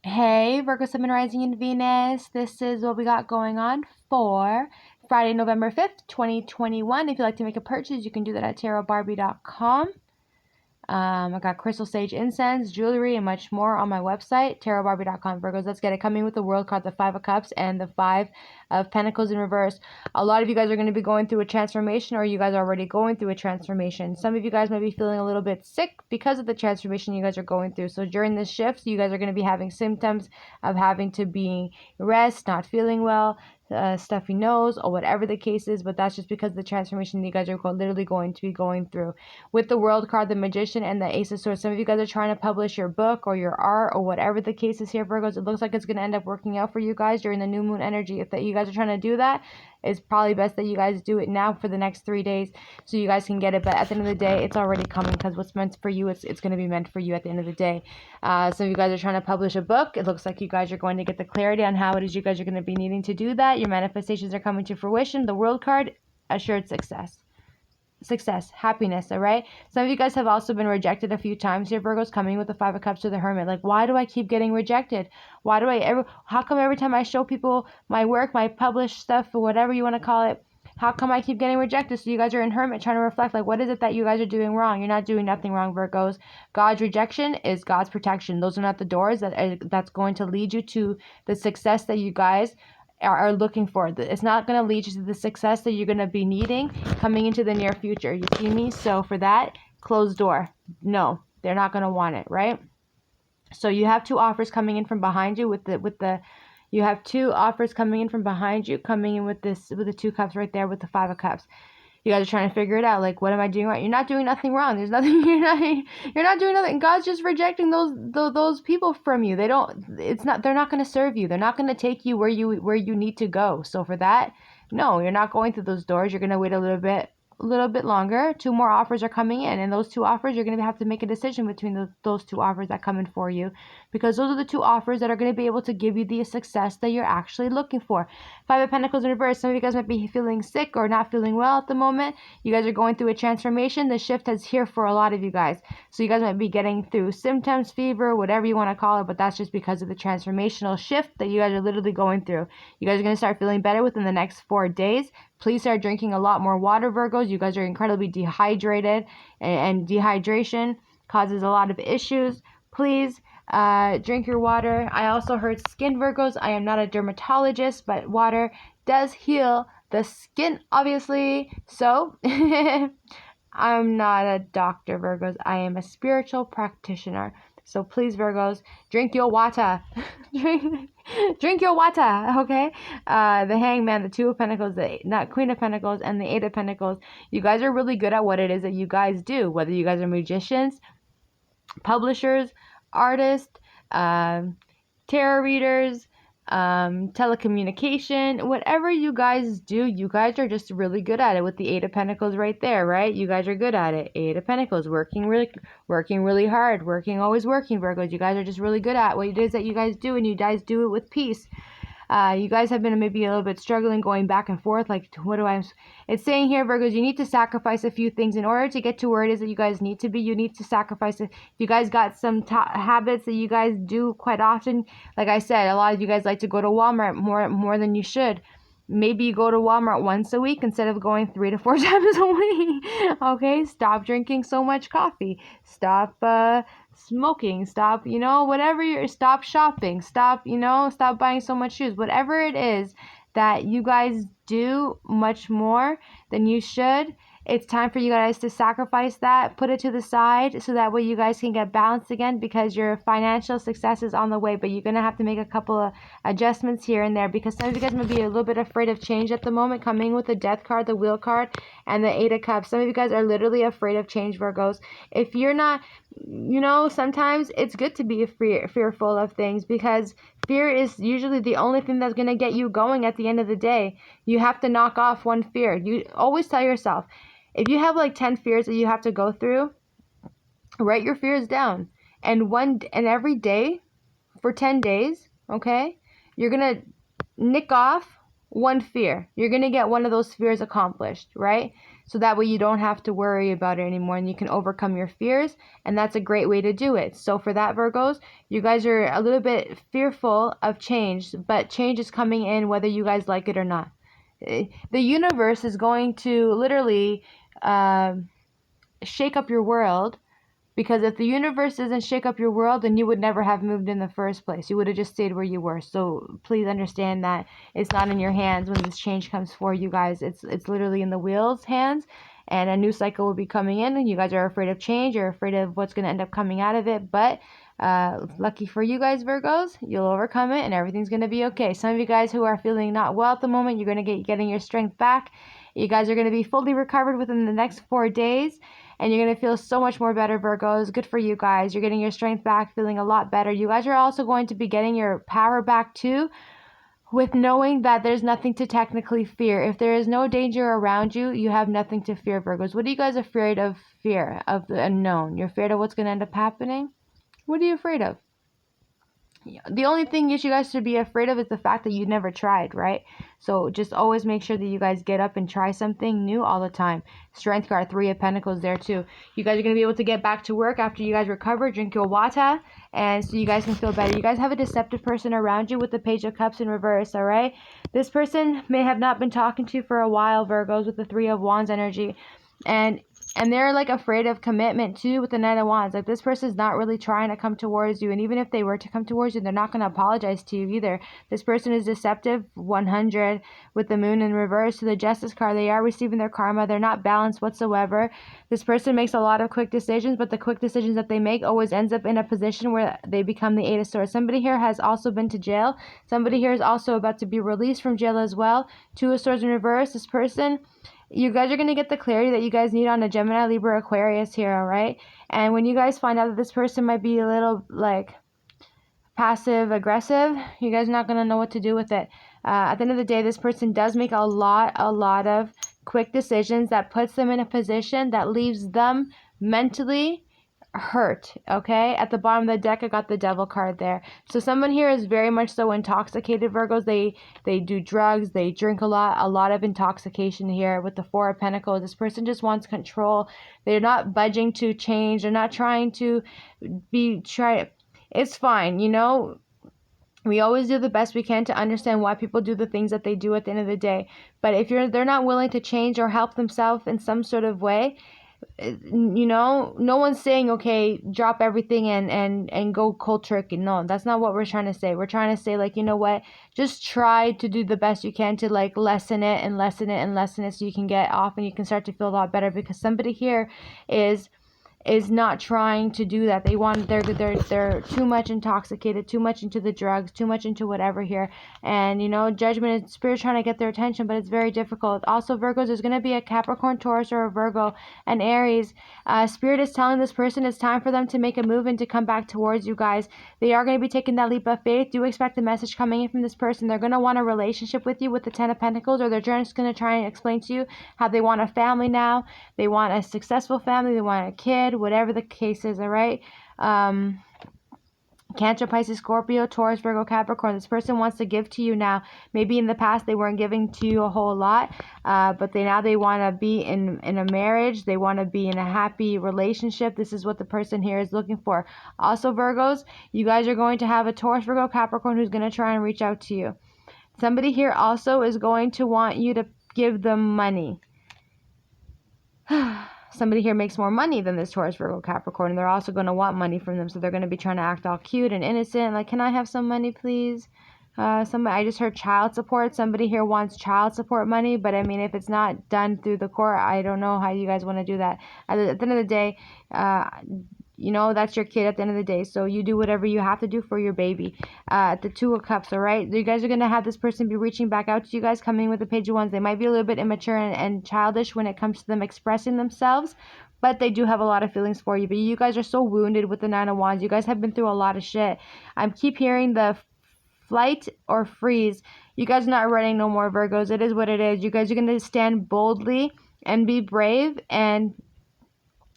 Hey, Virgo, Sun, Rising in Venus. This is what we got going on for Friday, November 5th, 2021. If you'd like to make a purchase, you can do that at tarotbarbie.com. I got crystal sage incense, jewelry, and much more on my website, tarotbarbie.com. Virgos, let's get it. Coming with the World card, the Five of Cups, and the Five of Pentacles in reverse. A lot of you guys are going to be going through a transformation, or you guys are already going through a transformation. Some of you guys might be feeling a little bit sick because of the transformation you guys are going through. So during this shift, you guys are going to be having symptoms of having to be rest, not feeling well, stuffy nose, or whatever the case is, but that's just because of the transformation you guys are literally going to be going through. With the World card, the Magician, and the Ace of Swords, some of you guys are trying to publish your book or your art or whatever the case is here, Virgos. It looks like it's going to end up working out for you guys during the new moon energy. If that you guys are trying to do that, it's probably best that you guys do it now for the next 3 days so you guys can get it. But at the end of the day, it's already coming, because what's meant for you, it's going to be meant for you at the end of the day. Some of you guys are trying to publish a book. It looks like you guys are going to get the clarity on how it is you guys are going to be needing to do that. Your manifestations are coming to fruition. The World card, assured success, happiness. All right, some of you guys have also been rejected a few times here, Virgos, coming with the Five of Cups to the Hermit. Like, why do I keep getting rejected? How come every time I show people my work, my published stuff, or whatever you want to call it, how come I keep getting rejected? So you guys are in Hermit, trying to reflect, like, what is it that you guys are doing wrong? You're not doing nothing wrong, Virgos. God's rejection is God's protection. Those are not the doors that's going to lead you to the success that you guys are looking for. It's not going to lead you to the success that you're going to be needing coming into the near future. You see me? So for that, closed door. No, they're not going to want it, right? So you have two offers coming in from behind you you have two offers coming in from behind you, coming in with the Two Cups right there with the Five of Cups. You guys are trying to figure it out. Like, what am I doing right? You're not doing nothing wrong. There's nothing. You're not doing nothing. God's just rejecting those people from you. They're not going to serve you. They're not going to take you where you need to go. So for that, no, you're not going through those doors. You're going to wait a little bit longer. Two more offers are coming in, and those two offers, you're going to have to make a decision between those two offers that come in for you, because those are the two offers that are going to be able to give you the success that you're actually looking for. Five of Pentacles in reverse. Some of you guys might be feeling sick or not feeling well at the moment. You guys are going through a transformation. The shift is here for a lot of you guys. So you guys might be getting through symptoms, fever, whatever you want to call it, but that's just because of the transformational shift that you guys are literally going through. You guys are going to start feeling better within the next 4 days. Please start drinking a lot more water, Virgos. You guys are incredibly dehydrated, and dehydration causes a lot of issues. Please drink your water. I also heard skin, Virgos. I am not a dermatologist, but water does heal the skin, obviously. So I'm not a doctor, Virgos. I am a spiritual practitioner. So please, Virgos, drink your water. drink your water, okay? The Hangman, the Two of Pentacles, the Queen of Pentacles, and the Eight of Pentacles. You guys are really good at what it is that you guys do, whether you guys are magicians, publishers, artists, tarot readers, telecommunication, whatever you guys do, you guys are just really good at it. With the Eight of Pentacles right there, right? You guys are good at it. Eight of Pentacles, working really hard, always working, Virgos. You guys are just really good at what it is that you guys do, and you guys do it with peace. You guys have been maybe a little bit struggling, going back and forth, like, it's saying here, Virgos, you need to sacrifice a few things in order to get to where it is that you guys need to be. You need to sacrifice it. If you guys got some habits that you guys do quite often, like I said, a lot of you guys like to go to Walmart more than you should. Maybe you go to Walmart once a week instead of going 3 to 4 times a week. Okay, stop drinking so much coffee. Stop smoking. Stop, stop shopping. Stop buying so much shoes. Whatever it is that you guys do much more than you should, it's time for you guys to sacrifice that, put it to the side, so that way you guys can get balanced again, because your financial success is on the way. But you're going to have to make a couple of adjustments here and there, because some of you guys might be a little bit afraid of change at the moment, coming with the Death card, the Wheel card, and the Eight of Cups. Some of you guys are literally afraid of change, Virgos. If you're not, sometimes it's good to be fearful of things, because fear is usually the only thing that's going to get you going at the end of the day. You have to knock off one fear. You always tell yourself, if you have like 10 fears that you have to go through, write your fears down. And every day for 10 days, okay, you're going to nick off one fear. You're going to get one of those fears accomplished, right? So that way you don't have to worry about it anymore and you can overcome your fears. And that's a great way to do it. So for that, Virgos, you guys are a little bit fearful of change, but change is coming in whether you guys like it or not. The universe is going to literally shake up your world, because if the universe doesn't shake up your world, then you would never have moved in the first place. You would have just stayed where you were. So please understand that it's not in your hands when this change comes for you guys. It's literally in the wheel's hands, and a new cycle will be coming in, and you guys are afraid of change. You're afraid of what's going to end up coming out of it. But lucky for you guys, Virgos, you'll overcome it and everything's going to be okay. Some of you guys who are feeling not well at the moment, you're going to getting your strength back. You guys are going to be fully recovered within the next 4 days. And you're going to feel so much more better, Virgos. Good for you guys. You're getting your strength back, feeling a lot better. You guys are also going to be getting your power back too, with knowing that there's nothing to technically fear. If there is no danger around you, you have nothing to fear, Virgos. What are you guys afraid of? Fear of the unknown. You're afraid of what's going to end up happening? What are you afraid of? The only thing you guys should be afraid of is the fact that you never tried, right? So just always make sure that you guys get up and try something new all the time. Strength card, 3 of Pentacles there too. You guys are going to be able to get back to work after you guys recover. Drink your water, and so you guys can feel better. You guys have a deceptive person around you with the Page of Cups in reverse, all right? This person may have not been talking to you for a while, Virgos, with the 3 of Wands energy. And they're like afraid of commitment too with the Knight of Wands. Like this person's not really trying to come towards you. And even if they were to come towards you, they're not going to apologize to you either. This person is deceptive, 100 with the Moon in reverse. To the Justice card, they are receiving their karma. They're not balanced whatsoever. This person makes a lot of quick decisions, but the quick decisions that they make always ends up in a position where they become the 8 of Swords. Somebody here has also been to jail. Somebody here is also about to be released from jail as well. 2 of Swords in reverse. This person, you guys are going to get the clarity that you guys need on a Gemini, Libra, Aquarius here, all right? And when you guys find out that this person might be a little, like, passive aggressive, you guys are not going to know what to do with it. At the end of the day, this person does make a lot of quick decisions that puts them in a position that leaves them mentally hurt, okay? At the bottom of the deck, I got the Devil card there. So someone here is very much so intoxicated, Virgos. They do drugs, they drink a lot of intoxication here with the 4 of Pentacles. This person just wants control. They're not budging to change. They're not trying to it's fine, you know? We always do the best we can to understand why people do the things that they do at the end of the day. But if they're not willing to change or help themselves in some sort of way, you know, no one's saying, okay, drop everything and go cold turkey. No, that's not what we're trying to say. We're trying to say, like, you know what, just try to do the best you can to like lessen it so you can get off and you can start to feel a lot better, because somebody here is not trying to do that. They're too much intoxicated, too much into the drugs, too much into whatever here. And, you know, Judgment and Spirit trying to get their attention, but it's very difficult. Also, Virgos, there's going to be a Capricorn, Taurus, or a Virgo, and Aries. Spirit is telling this person it's time for them to make a move and to come back towards you guys. They are going to be taking that leap of faith. Do expect a message coming in from this person. They're going to want a relationship with you with the 10 of Pentacles, or they're just going to try and explain to you how they want a family now. They want a successful family. They want a kid, whatever the case is, all right? Cancer, Pisces, Scorpio, Taurus, Virgo, Capricorn. This person wants to give to you now. Maybe in the past they weren't giving to you a whole lot, but now they want to be in a marriage. They want to be in a happy relationship. This is what the person here is looking for. Also, Virgos, you guys are going to have a Taurus, Virgo, Capricorn who's going to try and reach out to you. Somebody here also is going to want you to give them money. Somebody here makes more money than this Taurus, Virgo, Capricorn, and they're also going to want money from them. So they're going to be trying to act all cute and innocent. Like, can I have some money, please? I just heard child support. Somebody here wants child support money, but I mean, if it's not done through the court, I don't know how you guys want to do that. At the end of the day, you know, that's your kid at the end of the day. So you do whatever you have to do for your baby. The 2 of Cups, all right? You guys are going to have this person be reaching back out to you guys, coming with the Page of Wands. They might be a little bit immature and childish when it comes to them expressing themselves, but they do have a lot of feelings for you. But you guys are so wounded with the 9 of Wands. You guys have been through a lot of shit. I keep hearing the flight or freeze. You guys are not running no more, Virgos. It is what it is. You guys are going to stand boldly and be brave and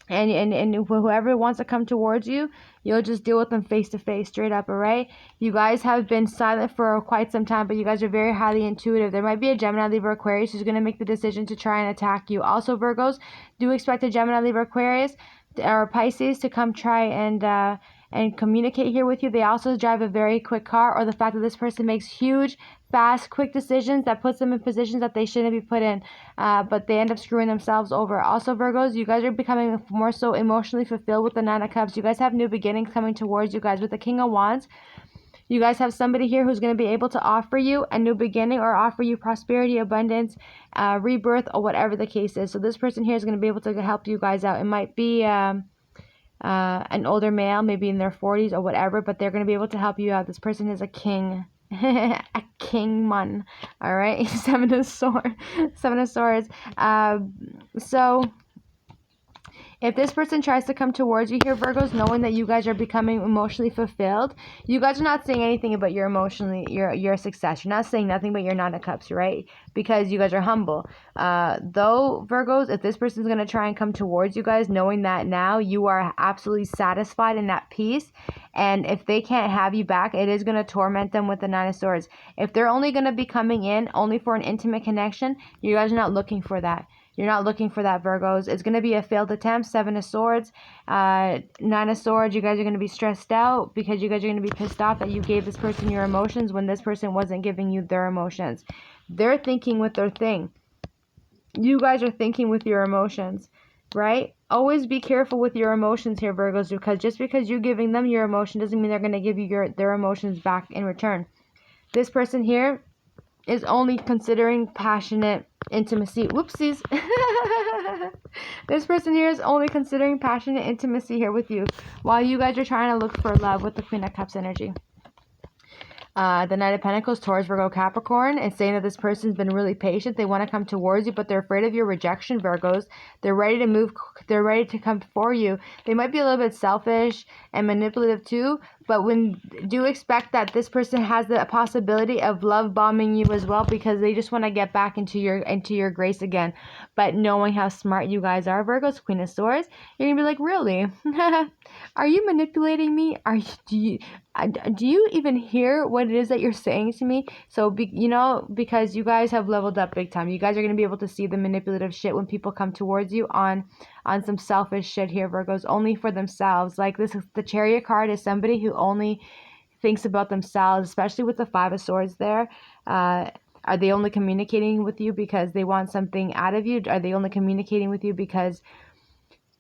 and whoever wants to come towards you, you'll just deal with them face to face, straight up. All right, you guys have been silent for quite some time, but you guys are very highly intuitive. There might be a Gemini, Libra, Aquarius who's going to make the decision to try and attack you. Also, Virgos, do expect a Gemini, Libra, Aquarius or Pisces to come try and communicate here with you. They also drive a very quick car, or the fact that this person makes huge, fast, quick decisions that puts them in positions that they shouldn't be put in, but they end up screwing themselves over. Also, Virgos, you guys are becoming more so emotionally fulfilled with the Nine of Cups. You guys have new beginnings coming towards you guys with the King of Wands. You guys have somebody here who's going to be able to offer you a new beginning or offer you prosperity, abundance, rebirth, or whatever the case is. So this person here is going to be able to help you guys out. It might be an older male, maybe in their 40s or whatever, but they're going to be able to help you out. This person is a king. A king man. All right. Seven of swords. So if this person tries to come towards you here, Virgos, knowing that you guys are becoming emotionally fulfilled, you guys are not saying anything about your success. You're not saying nothing but your Nine of Cups, right? Because you guys are humble. Though, Virgos, if this person is going to try and come towards you guys, knowing that now you are absolutely satisfied and at peace, and if they can't have you back, it is going to torment them with the Nine of Swords. If they're only going to be coming in only for an intimate connection, you guys are not looking for that. You're not looking for that, Virgos. It's going to be a failed attempt. Seven of Swords, Nine of Swords. You guys are going to be stressed out because you guys are going to be pissed off that you gave this person your emotions when this person wasn't giving you their emotions. They're thinking with their thing. You guys are thinking with your emotions, right? Always be careful with your emotions here, Virgos, because just because you're giving them your emotion doesn't mean they're going to give you their emotions back in return. This person here is only considering passionate intimacy. Whoopsies. This person here is only considering passionate intimacy here with you, while you guys are trying to look for love with the Queen of Cups energy. The Knight of Pentacles, Taurus, Virgo, Capricorn, is saying that this person's been really patient. They want to come towards you, but they're afraid of your rejection, Virgos. They're ready to move. They're ready to come for you. They might be a little bit selfish and manipulative too, but do expect that this person has the possibility of love bombing you as well, because they just want to get back into your grace again. But knowing how smart you guys are, Virgos, Queen of Swords, you're gonna be like, really? Are you manipulating me? Do you even hear what it is that you're saying to me? So, because you guys have leveled up big time. You guys are going to be able to see the manipulative shit when people come towards you on some selfish shit here, Virgos, only for themselves. Like the Chariot card is somebody who only thinks about themselves, especially with the Five of Swords there. Are they only communicating with you because they want something out of you? Are they only communicating with you because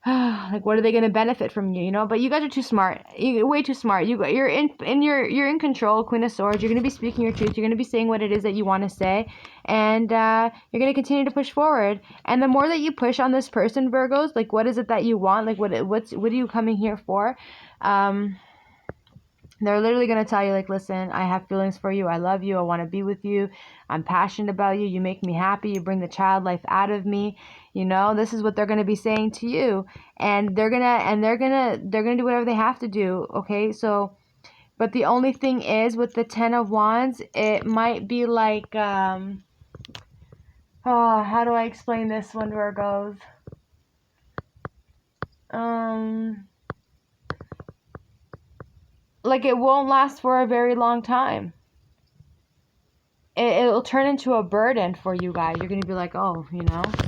like, what are they going to benefit from you, But you guys are too smart. You're way too smart. You're in control, Queen of Swords. You're going to be speaking your truth. You're going to be saying what it is that you want to say, and you're going to continue to push forward. And the more that you push on this person, Virgos, like, what is it that you want? Like, what are you coming here for? They're literally going to tell you, like, listen, I have feelings for you. I love you. I want to be with you. I'm passionate about you. You make me happy. You bring the child life out of me. This is what they're going to be saying to you. And they're going to do whatever they have to do. Okay. So, but the only thing is with the Ten of Wands, it might be like, how do I explain this one, Virgos? Like, it won't last for a very long time. It'll turn into a burden for you guys. You're going to be like, oh,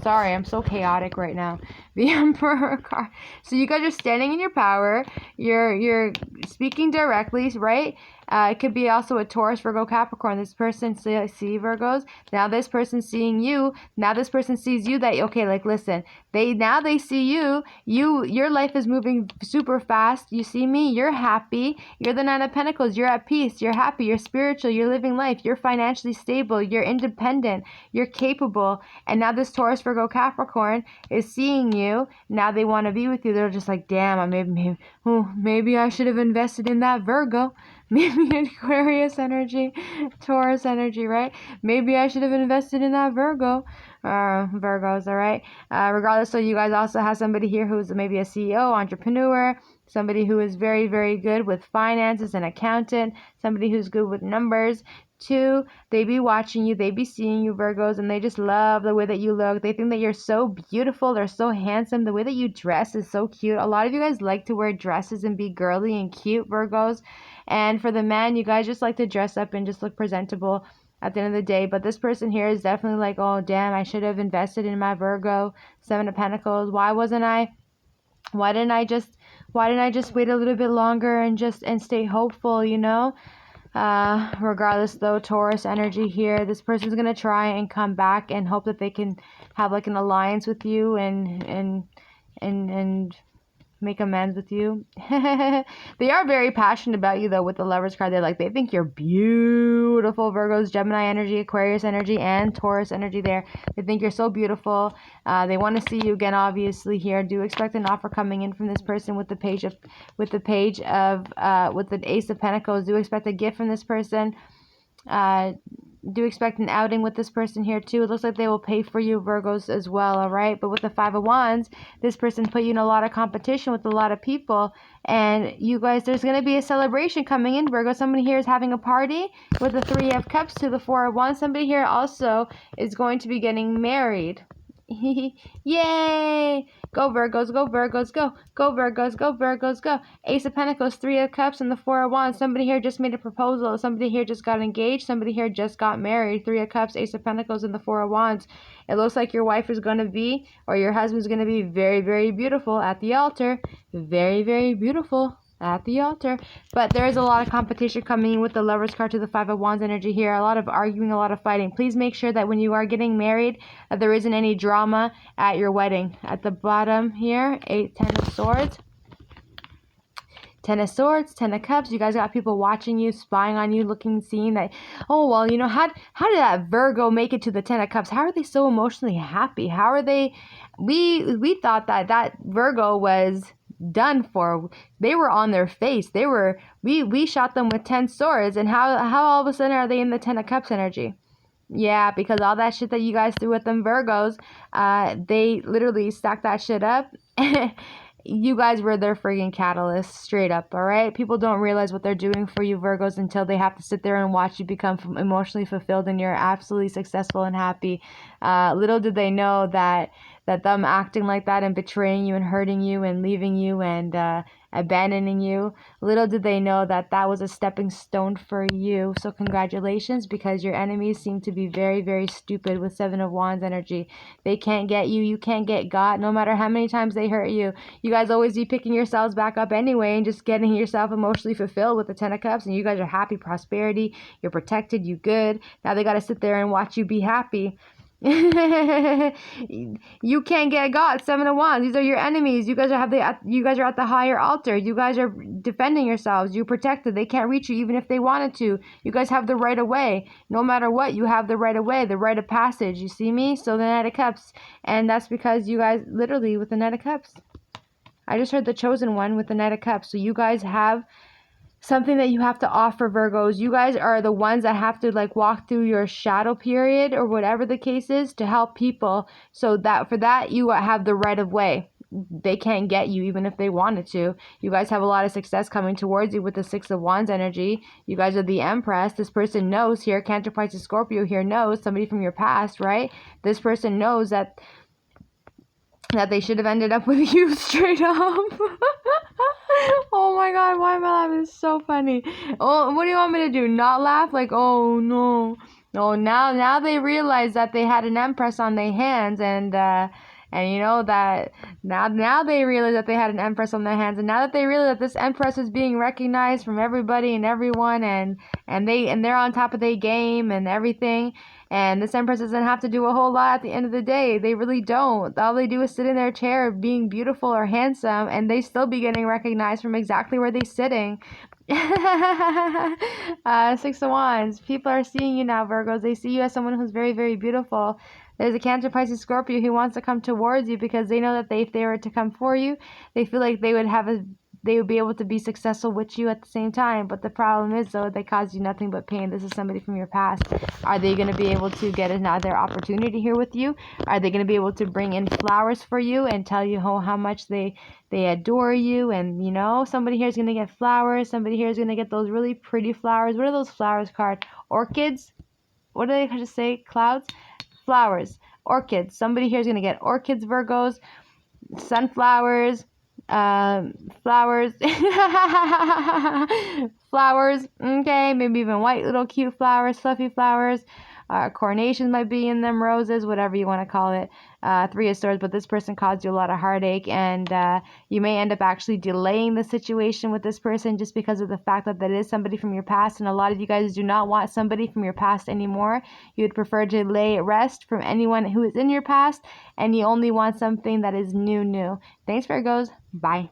sorry, I'm so chaotic right now. The Emperor card. So you guys are standing in your power. You're speaking directly, right? It could be also a Taurus, Virgo, Capricorn. This person see Virgos. Now this person seeing you. Now this person sees you that, okay, like, listen, they see you. Your life is moving super fast. You see me, you're happy. You're the Nine of Pentacles. You're at peace. You're happy. You're spiritual. You're living life. You're financially stable. You're independent. You're capable. And now this Taurus, Virgo, Capricorn is seeing you. Now they want to be with you. They're just like, damn, maybe I should have invested in that Virgo. Maybe Aquarius energy, Taurus energy, right? Maybe I should have invested in that Virgo. Virgos, all right? Regardless, so you guys also have somebody here who's maybe a CEO, entrepreneur, somebody who is very, very good with finances, an accountant, somebody who's good with numbers. Two, they be watching you, they be seeing you, Virgos, and they just love the way that you look. They think that you're so beautiful, they're so handsome. The way that you dress is so cute. A lot of you guys like to wear dresses and be girly and cute, Virgos. And for the man, you guys just like to dress up and just look presentable at the end of the day. But this person here is definitely like, oh damn, I should have invested in my Virgo. Seven of Pentacles. Why didn't I just wait a little bit longer and stay hopeful, you know? Regardless though, Taurus energy here, this person's gonna try and come back and hope that they can have like an alliance with you and make amends with you. They are very passionate about you though with the Lovers card. They think you're beautiful, Virgos, Gemini energy, Aquarius energy, and Taurus energy there. They think you're so beautiful. They want to see you again, obviously here. Do expect an offer coming in from this person with the Ace of Pentacles. Do expect a gift from this person. Do expect an outing with this person here too. It looks like they will pay for you, Virgos, as well, all right? But with the Five of Wands, this person put you in a lot of competition with a lot of people, and you guys, there's going to be a celebration coming in, Virgo. Somebody here is having a party with the Three of Cups to the Four of Wands. Somebody here also is going to be getting married. Yay! Go Virgos, go Virgos, go. Go Virgos, go Virgos, go. Ace of Pentacles, Three of Cups, and the Four of Wands. Somebody here just made a proposal. Somebody here just got engaged. Somebody here just got married. Three of Cups, Ace of Pentacles, and the Four of Wands. It looks like your wife is going to be, or your husband's going to be very, very beautiful at the altar. Very, very beautiful at the altar. But there is a lot of competition coming in with the Lovers card to the Five of Wands energy here. A lot of arguing, a lot of fighting. Please make sure that when you are getting married, that there isn't any drama at your wedding. At the bottom here, Ten of Swords. Ten of Swords, Ten of Cups. You guys got people watching you, spying on you, looking, seeing that, oh, well, you know, how did that Virgo make it to the Ten of Cups? How are they so emotionally happy? How are they? We thought that Virgo was done for. They were on their face. We shot them with 10 swords, and how all of a sudden are they in the 10 of Cups energy? Yeah, because all that shit that you guys threw at them Virgos, they literally stacked that shit up. You guys were their friggin' catalyst, straight up, all right? People don't realize what they're doing for you, Virgos, until they have to sit there and watch you become emotionally fulfilled and you're absolutely successful and happy. Little did they know that them acting like that and betraying you and hurting you and leaving you and abandoning you, little did they know that that was a stepping stone for you. So congratulations, because your enemies seem to be very, very stupid with Seven of Wands energy. They can't get you. You can't get got. No matter how many times they hurt you, you guys always be picking yourselves back up anyway and just getting yourself emotionally fulfilled with the Ten of Cups, and you guys are happy, prosperity, you're protected, you good. Now they got to sit there and watch you be happy. You can't get got. Seven of Wands. These are your enemies. You guys are at the higher altar. You guys are defending yourselves. You're protected. They can't reach you even if they wanted to. You guys have the right of way. No matter what, you have the right of way, the right of passage. You see me? So the Knight of Cups, and that's because you guys literally with the Knight of Cups. I just heard the Chosen One with the Knight of Cups. So you guys have something that you have to offer, Virgos. You guys are the ones that have to like walk through your shadow period or whatever the case is to help people. So that for that you have the right of way. They can't get you even if they wanted to. You guys have a lot of success coming towards you with the Six of Wands energy. You guys are the Empress. This person knows here, Cancer, Pisces, Scorpio here knows, somebody from your past, right? This person knows that they should have ended up with you straight up. Oh my god, why am I laughing? It's so funny. Oh, what do you want me to do? Not laugh? Like, oh no. Oh, now they realize that they had an Empress on their hands, and you know that now they realize that they had an Empress on their hands, and now that they realize that this Empress is being recognized from everybody and everyone, and they're on top of their game and everything. And this Empress doesn't have to do a whole lot at the end of the day. They really don't. All they do is sit in their chair being beautiful or handsome, and they still be getting recognized from exactly where they're sitting. Six of Wands. People are seeing you now, Virgos. They see you as someone who's very, very beautiful. There's a Cancer, Pisces, Scorpio who wants to come towards you because they know that if they were to come for you, they feel like they would have a they would be able to be successful with you at the same time. But the problem is, though, they cause you nothing but pain. This is somebody from your past. Are they going to be able to get another opportunity here with you? Are they going to be able to bring in flowers for you and tell you how much they adore you? And, you know, somebody here is going to get flowers. Somebody here is going to get those really pretty flowers. What are those flowers called? Orchids? What do they just say? Clouds? Flowers. Orchids. Somebody here is going to get orchids, Virgos, sunflowers, flowers, flowers, okay, maybe even white little cute flowers, fluffy flowers, carnations might be in them, roses, whatever you want to call it, Three of Swords. But this person caused you a lot of heartache, and you may end up actually delaying the situation with this person just because of the fact that that is somebody from your past, and a lot of you guys do not want somebody from your past anymore. You would prefer to lay rest from anyone who is in your past, and you only want something that is new. Thanks, Virgos. Bye.